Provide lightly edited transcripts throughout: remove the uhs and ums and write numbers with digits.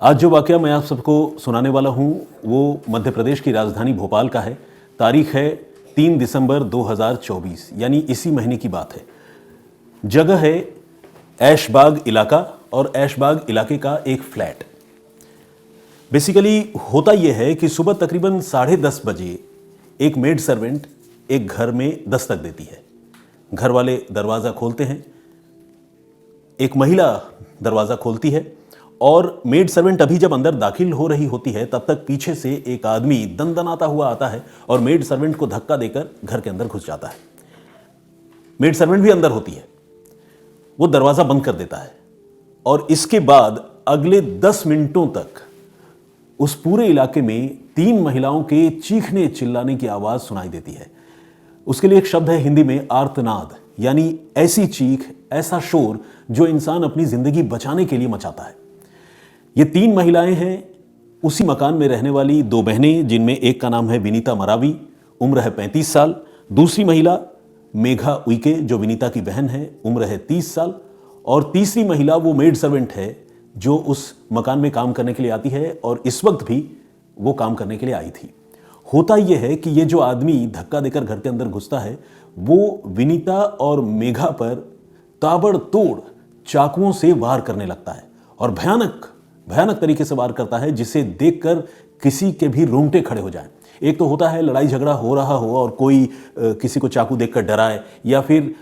आज जो वाकया मैं आप सबको सुनाने वाला हूँ वो मध्य प्रदेश की राजधानी भोपाल का है। तारीख है 3 दिसंबर 2024, यानी इसी महीने की बात है। जगह है ऐशबाग इलाका और ऐशबाग इलाके का एक फ्लैट। बेसिकली होता यह है कि सुबह तकरीबन 10:30 बजे एक मेड सर्वेंट एक घर में दस्तक देती है। घर वाले दरवाज़ा खोलते हैं, एक महिला दरवाज़ा खोलती है और मेड सर्वेंट अभी जब अंदर दाखिल हो रही होती है तब तक पीछे से एक आदमी दनदनाता हुआ आता है और मेड सर्वेंट को धक्का देकर घर के अंदर घुस जाता है। मेड सर्वेंट भी अंदर होती है, वो दरवाज़ा बंद कर देता है और इसके बाद अगले 10 मिनटों तक उस पूरे इलाके में 3 महिलाओं के चीखने चिल्लाने की आवाज़ सुनाई देती है। उसके लिए एक शब्द है हिंदी में आर्तनाद, यानी ऐसी चीख, ऐसा शोर जो इंसान अपनी ज़िंदगी बचाने के लिए मचाता है। ये 3 महिलाएं हैं, उसी मकान में रहने वाली 2 बहनें, जिनमें एक का नाम है विनीता मरावी, उम्र है 35 साल। दूसरी महिला मेघा उइके, जो विनीता की बहन है, उम्र है 30 साल। और तीसरी महिला वो मेड सर्वेंट है जो उस मकान में काम करने के लिए आती है और इस वक्त भी वो काम करने के लिए आई थी। होता यह है कि ये जो आदमी धक्का देकर घर के अंदर घुसता है वो विनीता और मेघा पर ताबड़तोड़ चाकुओं से वार करने लगता है और भयानक तरीके से वार करता है जिसे देखकर किसी के भी रोंगटे खड़े हो जाएं। एक तो होता है लड़ाई झगड़ा हो रहा हो और कोई किसी को चाकू देखकर डराए या फिर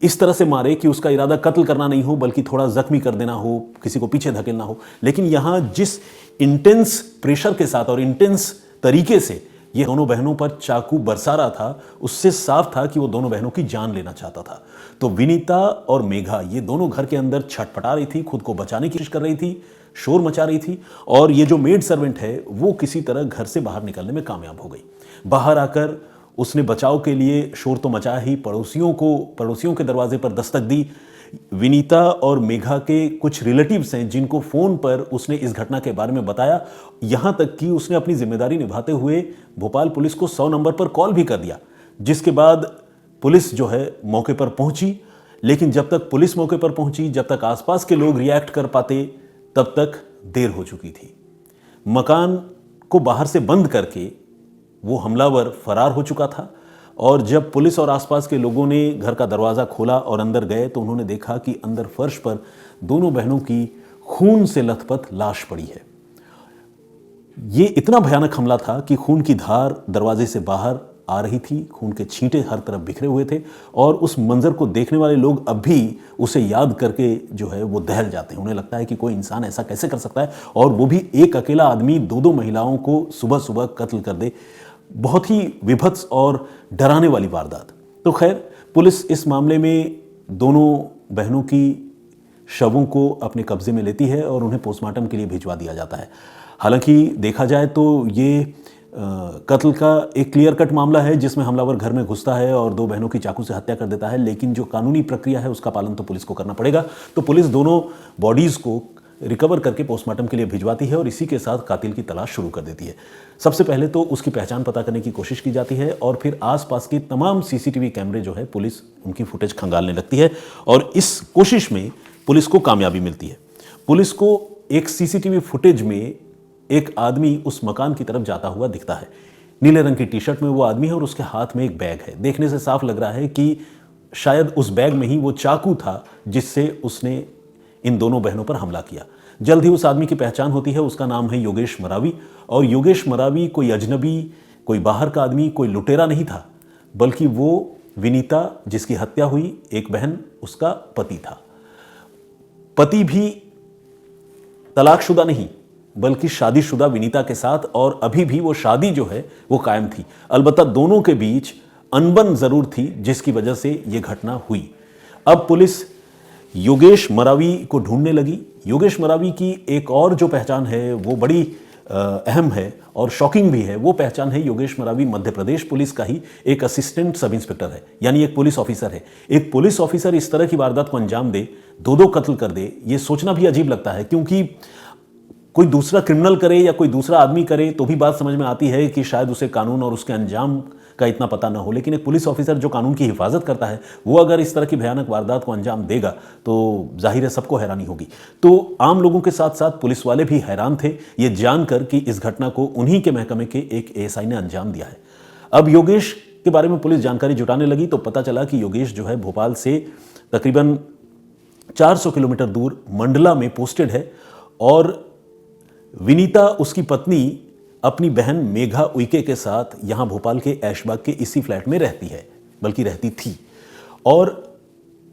इस तरह से मारे कि उसका इरादा कत्ल करना नहीं हो बल्कि थोड़ा जख्मी कर देना हो, किसी को पीछे धकेलना हो। लेकिन यहाँ जिस इंटेंस प्रेशर के साथ और इंटेंस तरीके से ये दोनों बहनों पर चाकू बरसा रहा था, उससे साफ था कि वो दोनों बहनों की जान लेना चाहता था। तो विनीता और मेघा ये दोनों घर के अंदर छटपटा रही थी, खुद को बचाने की कोशिश कर रही थी, शोर मचा रही थी। और ये जो मेड सर्वेंट है वो किसी तरह घर से बाहर निकलने में कामयाब हो गई। बाहर आकर उसने बचाव के लिए शोर तो मचाया ही, पड़ोसियों के दरवाजे पर दस्तक दी। विनीता और मेघा के कुछ रिलेटिव्स हैं जिनको फ़ोन पर उसने इस घटना के बारे में बताया। यहाँ तक कि उसने अपनी जिम्मेदारी निभाते हुए भोपाल पुलिस को 100 नंबर पर कॉल भी कर दिया, जिसके बाद पुलिस जो है मौके पर पहुंची। लेकिन जब तक पुलिस मौके पर पहुंची, जब तक आसपास के लोग रिएक्ट कर पाते, तब तक देर हो चुकी थी। मकान को बाहर से बंद करके वो हमलावर फरार हो चुका था और जब पुलिस और आसपास के लोगों ने घर का दरवाज़ा खोला और अंदर गए तो उन्होंने देखा कि अंदर फर्श पर दोनों बहनों की खून से लथपथ लाश पड़ी है। ये इतना भयानक हमला था कि खून की धार दरवाजे से बाहर आ रही थी, खून के छींटे हर तरफ बिखरे हुए थे और उस मंजर को देखने वाले लोग अब भी उसे याद करके जो है वो दहल जाते हैं। उन्हें लगता है कि कोई इंसान ऐसा कैसे कर सकता है और वो भी एक अकेला आदमी 2 महिलाओं को सुबह सुबह कत्ल कर दे। बहुत ही विभत्स और डराने वाली वारदात। तो खैर, पुलिस इस मामले में दोनों बहनों की शवों को अपने कब्जे में लेती है और उन्हें पोस्टमार्टम के लिए भिजवा दिया जाता है। हालांकि देखा जाए तो ये कत्ल का एक क्लियर कट मामला है जिसमें हमलावर घर में घुसता है और 2 बहनों की चाकू से हत्या कर देता है, लेकिन जो कानूनी प्रक्रिया है उसका पालन तो पुलिस को करना पड़ेगा। तो पुलिस दोनों बॉडीज़ को रिकवर करके पोस्टमार्टम के लिए भिजवाती है और इसी के साथ कातिल की तलाश शुरू कर देती है। सबसे पहले तो उसकी पहचान पता करने की कोशिश की जाती है और फिर आसपास के तमाम सीसीटीवी कैमरे जो है पुलिस उनकी फुटेज खंगालने लगती है और इस कोशिश में पुलिस को कामयाबी मिलती है। पुलिस को एक सीसीटीवी फुटेज में एक आदमी उस मकान की तरफ जाता हुआ दिखता है। नीले रंग की टी-शर्ट में वो आदमी है और उसके हाथ में एक बैग है। देखने से साफ लग रहा है कि शायद उस बैग में ही वो चाकू था जिससे उसने इन दोनों बहनों पर हमला किया। जल्द ही उस आदमी की पहचान होती है। उसका नाम है योगेश मरावी और योगेश मरावी कोई अजनबी, कोई बाहर का आदमी, कोई लुटेरा नहीं था, बल्कि वो विनीता जिसकी हत्या हुई, एक बहन, उसका पति था। पति भी तलाकशुदा नहीं बल्कि शादीशुदा विनीता के साथ, और अभी भी वो शादी जो है वो कायम थी। अलबत्ता दोनों के बीच अनबन जरूर थी जिसकी वजह से ये घटना हुई। अब पुलिस योगेश मरावी को ढूंढने लगी। योगेश मरावी की एक और जो पहचान है वो बड़ी अहम है और शॉकिंग भी है। वो पहचान है योगेश मरावी मध्य प्रदेश पुलिस का ही एक असिस्टेंट सब इंस्पेक्टर है, यानी एक पुलिस ऑफिसर है। एक पुलिस ऑफिसर इस तरह की वारदात को अंजाम दे, 2 कत्ल कर दे, ये सोचना भी अजीब लगता है, क्योंकि कोई दूसरा क्रिमिनल करे या कोई दूसरा आदमी करे तो भी बात समझ में आती है कि शायद उसे कानून और उसके अंजाम का इतना पता ना हो, लेकिन एक पुलिस ऑफिसर जो कानून की हिफाजत करता है वो अगर इस तरह की भयानक वारदात को अंजाम देगा तो जाहिर है सबको हैरानी होगी। तो आम लोगों के साथ साथ पुलिस वाले भी हैरान थे ये जानकर कि इस घटना को उन्हीं के महकमे के एक एएसआई ने अंजाम दिया है। अब योगेश के बारे में पुलिस जानकारी जुटाने लगी तो पता चला कि योगेश जो है भोपाल से तकरीबन 400 किलोमीटर दूर मंडला में पोस्टेड है और विनीता उसकी पत्नी अपनी बहन मेघा उइके के साथ यहां भोपाल के ऐशबाग के इसी फ्लैट में रहती है, बल्कि रहती थी। और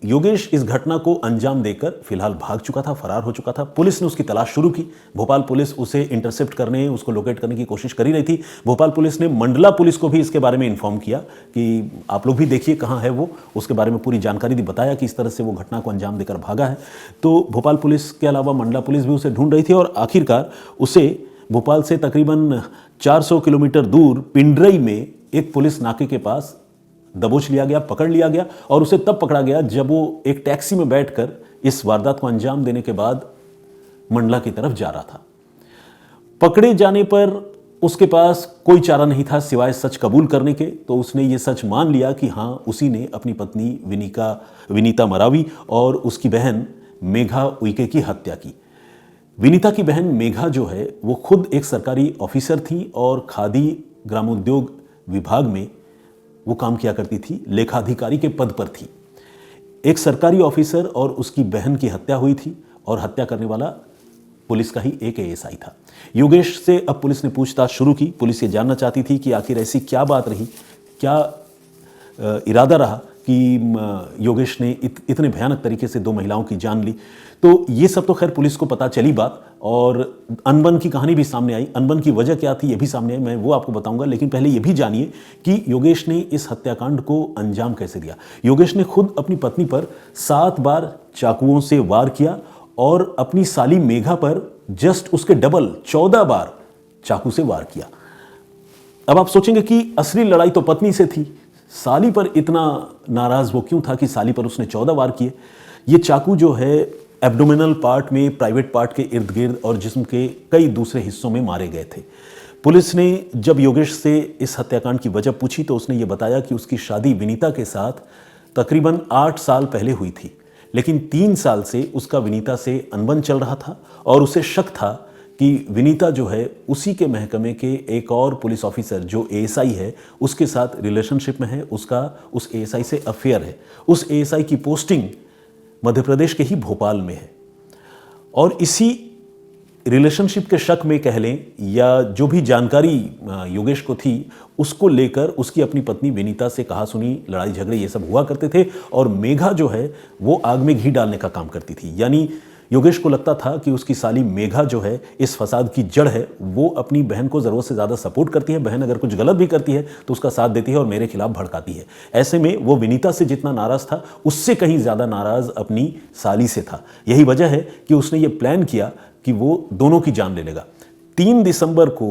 योगेश इस घटना को अंजाम देकर फिलहाल भाग चुका था, फरार हो चुका था। पुलिस ने उसकी तलाश शुरू की। भोपाल पुलिस उसे इंटरसेप्ट करने, उसको लोकेट करने की कोशिश कर ही रही थी। भोपाल पुलिस ने मंडला पुलिस को भी इसके बारे में इन्फॉर्म किया कि आप लोग भी देखिए कहाँ है वो, उसके बारे में पूरी जानकारी दी, बताया कि इस तरह से वो घटना को अंजाम देकर भागा है। तो भोपाल पुलिस के अलावा मंडला पुलिस भी उसे ढूंढ रही थी और आखिरकार उसे भोपाल से तकरीबन 400 किलोमीटर दूर पिंडरई में एक पुलिस नाके के पास दबोच लिया गया, पकड़ लिया गया। और उसे तब पकड़ा गया जब वो एक टैक्सी में बैठकर इस वारदात को अंजाम देने के बाद मंडला की तरफ जा रहा था। पकड़े जाने पर उसके पास कोई चारा नहीं था सिवाय सच कबूल करने के। तो उसने ये सच मान लिया कि हाँ, उसी ने अपनी पत्नी विनीता मरावी और उसकी बहन मेघा उइके की हत्या की। विनीता की बहन मेघा जो है वो खुद एक सरकारी ऑफिसर थी और खादी ग्रामोद्योग विभाग में वो काम किया करती थी, लेखाधिकारी के पद पर थी। एक सरकारी ऑफिसर और उसकी बहन की हत्या हुई थी और हत्या करने वाला पुलिस का ही एक एएसआई था। योगेश से अब पुलिस ने पूछताछ शुरू की। पुलिस ये जानना चाहती थी कि आखिर ऐसी क्या बात रही, क्या इरादा रहा कि योगेश ने इतने भयानक तरीके से 2 महिलाओं की जान ली। तो ये सब तो खैर पुलिस को पता चली बात, और अनबन की कहानी भी सामने आई। अनबन की वजह क्या थी ये भी सामने आई, मैं वो आपको बताऊंगा। लेकिन पहले ये भी जानिए कि योगेश ने इस हत्याकांड को अंजाम कैसे दिया। योगेश ने खुद अपनी पत्नी पर 7 बार चाकुओं से वार किया और अपनी साली मेघा पर जस्ट उसके डबल 14 बार चाकू से वार किया। अब आप सोचेंगे कि असली लड़ाई तो पत्नी से थी, साली पर इतना नाराज वो क्यों था कि साली पर उसने 14 वार किए। ये चाकू जो है एब्डोमिनल पार्ट में, प्राइवेट पार्ट के इर्द गिर्द और जिस्म के कई दूसरे हिस्सों में मारे गए थे। पुलिस ने जब योगेश से इस हत्याकांड की वजह पूछी तो उसने ये बताया कि उसकी शादी विनीता के साथ तकरीबन 8 साल पहले हुई थी, लेकिन 3 साल से उसका विनीता से अनबन चल रहा था और उसे शक था कि विनीता जो है उसी के महकमे के एक और पुलिस ऑफिसर जो एएसआई है उसके साथ रिलेशनशिप में है, उसका उस एएसआई से अफेयर है। उस एएसआई की पोस्टिंग मध्य प्रदेश के ही भोपाल में है और इसी रिलेशनशिप के शक में कह लें या जो भी जानकारी योगेश को थी उसको लेकर उसकी अपनी पत्नी विनीता से कहा सुनी, लड़ाई झगड़े ये सब हुआ करते थे। और मेघा जो है वो आग में घी डालने का काम करती थी, यानी योगेश को लगता था कि उसकी साली मेघा जो है इस फसाद की जड़ है। वो अपनी बहन को ज़रूरत से ज़्यादा सपोर्ट करती है, बहन अगर कुछ गलत भी करती है तो उसका साथ देती है और मेरे खिलाफ भड़काती है। ऐसे में वो विनीता से जितना नाराज़ था उससे कहीं ज़्यादा नाराज़ अपनी साली से था। यही वजह है कि उसने ये प्लान किया कि वो दोनों की जान ले लेगा। 3 दिसंबर को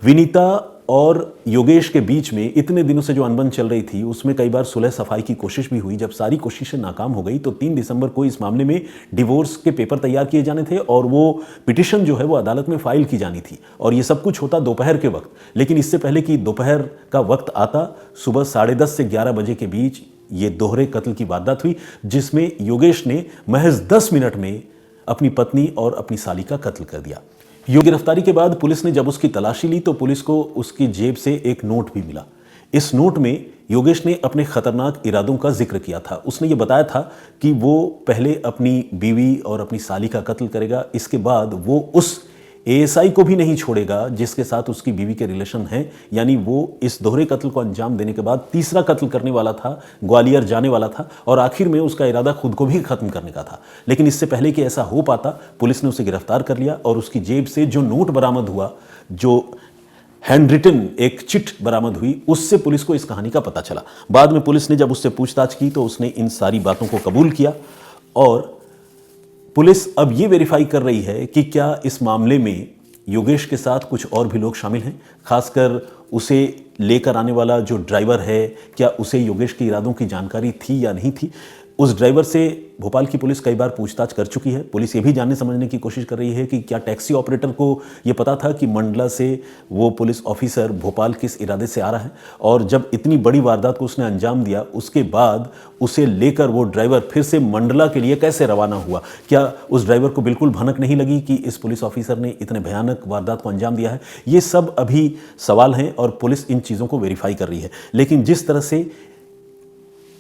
विनीता और योगेश के बीच में इतने दिनों से जो अनबन चल रही थी उसमें कई बार सुलह सफाई की कोशिश भी हुई। जब सारी कोशिशें नाकाम हो गई तो 3 दिसंबर को इस मामले में डिवोर्स के पेपर तैयार किए जाने थे और वो पिटिशन जो है वो अदालत में फाइल की जानी थी। और ये सब कुछ होता दोपहर के वक्त, लेकिन इससे पहले कि दोपहर का वक्त आता, सुबह 10:30 से 11 बजे के बीच ये दोहरे कत्ल की वारदात हुई जिसमें योगेश ने महज 10 मिनट में अपनी पत्नी और अपनी साली का कत्ल कर दिया। गिरफ्तारी के बाद पुलिस ने जब उसकी तलाशी ली तो पुलिस को उसकी जेब से एक नोट भी मिला। इस नोट में योगेश ने अपने खतरनाक इरादों का जिक्र किया था। उसने ये बताया था कि वो पहले अपनी बीवी और अपनी साली का कत्ल करेगा, इसके बाद वो उस एएसआई को भी नहीं छोड़ेगा जिसके साथ उसकी बीवी के रिलेशन हैं। यानी वो इस दोहरे कत्ल को अंजाम देने के बाद तीसरा कत्ल करने वाला था, ग्वालियर जाने वाला था और आखिर में उसका इरादा खुद को भी खत्म करने का था। लेकिन इससे पहले कि ऐसा हो पाता पुलिस ने उसे गिरफ्तार कर लिया और उसकी जेब से जो नोट बरामद हुआ, जो हैंड रिटन एक चिट बरामद हुई, उससे पुलिस को इस कहानी का पता चला। बाद में पुलिस ने जब उससे पूछताछ की तो उसने इन सारी बातों को कबूल किया और पुलिस अब ये वेरीफाई कर रही है कि क्या इस मामले में योगेश के साथ कुछ और भी लोग शामिल हैं, खासकर उसे लेकर आने वाला जो ड्राइवर है, क्या उसे योगेश के इरादों की जानकारी थी या नहीं थी। उस ड्राइवर से भोपाल की पुलिस कई बार पूछताछ कर चुकी है। पुलिस ये भी जानने समझने की कोशिश कर रही है कि क्या टैक्सी ऑपरेटर को ये पता था कि मंडला से वो पुलिस ऑफिसर भोपाल किस इरादे से आ रहा है, और जब इतनी बड़ी वारदात को उसने अंजाम दिया उसके बाद उसे लेकर वो ड्राइवर फिर से मंडला के लिए कैसे रवाना हुआ। क्या उस ड्राइवर को बिल्कुल भनक नहीं लगी कि इस पुलिस ऑफिसर ने इतने भयानक वारदात को अंजाम दिया है। ये सब अभी सवाल हैं और पुलिस इन चीज़ों को वेरीफाई कर रही है। लेकिन जिस तरह से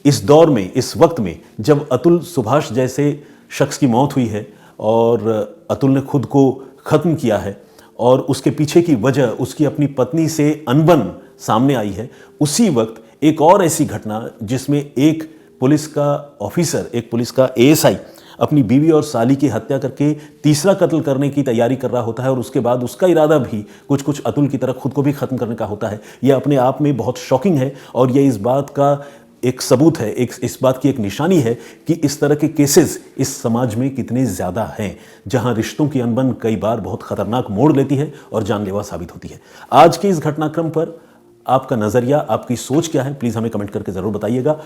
इस दौर में, इस वक्त में जब अतुल सुभाष जैसे शख्स की मौत हुई है और अतुल ने खुद को ख़त्म किया है और उसके पीछे की वजह उसकी अपनी पत्नी से अनबन सामने आई है, उसी वक्त एक और ऐसी घटना जिसमें एक पुलिस का ऑफिसर, एक पुलिस का एएसआई अपनी बीवी और साली की हत्या करके तीसरा कत्ल करने की तैयारी कर रहा होता है और उसके बाद उसका इरादा भी कुछ अतुल की तरह खुद को भी ख़त्म करने का होता है। यह अपने आप में बहुत शॉकिंग है और यह इस बात का एक सबूत है, इस बात की एक निशानी है कि इस तरह के केसेस इस समाज में कितने ज़्यादा हैं, जहां रिश्तों की अनबन कई बार बहुत खतरनाक मोड़ लेती है और जानलेवा साबित होती है। आज के इस घटनाक्रम पर आपका नज़रिया, आपकी सोच क्या है, प्लीज़ हमें कमेंट करके ज़रूर बताइएगा।